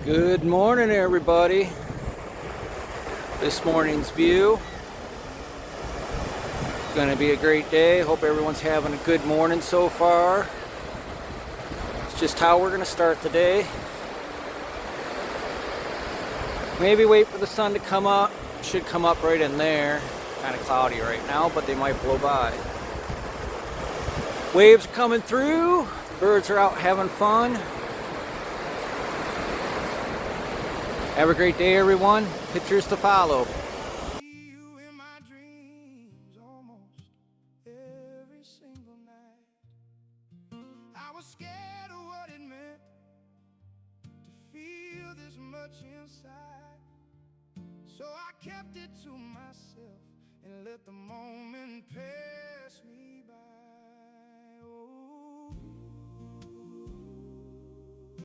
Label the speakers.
Speaker 1: Good morning, everybody. This morning's view is going to be a great day. Hope everyone's having a good morning so far. It's just how we're going to start the day. Maybe wait for the sun to come up. Should come up right in there. Kind of cloudy right now, but they might blow by. Waves are coming through. Birds are out having fun. Have a great day, everyone. Pictures to follow.
Speaker 2: You in my dreams almost every single night. I was scared of what it meant to feel this much inside. So I kept it to myself and let the moment pass me by.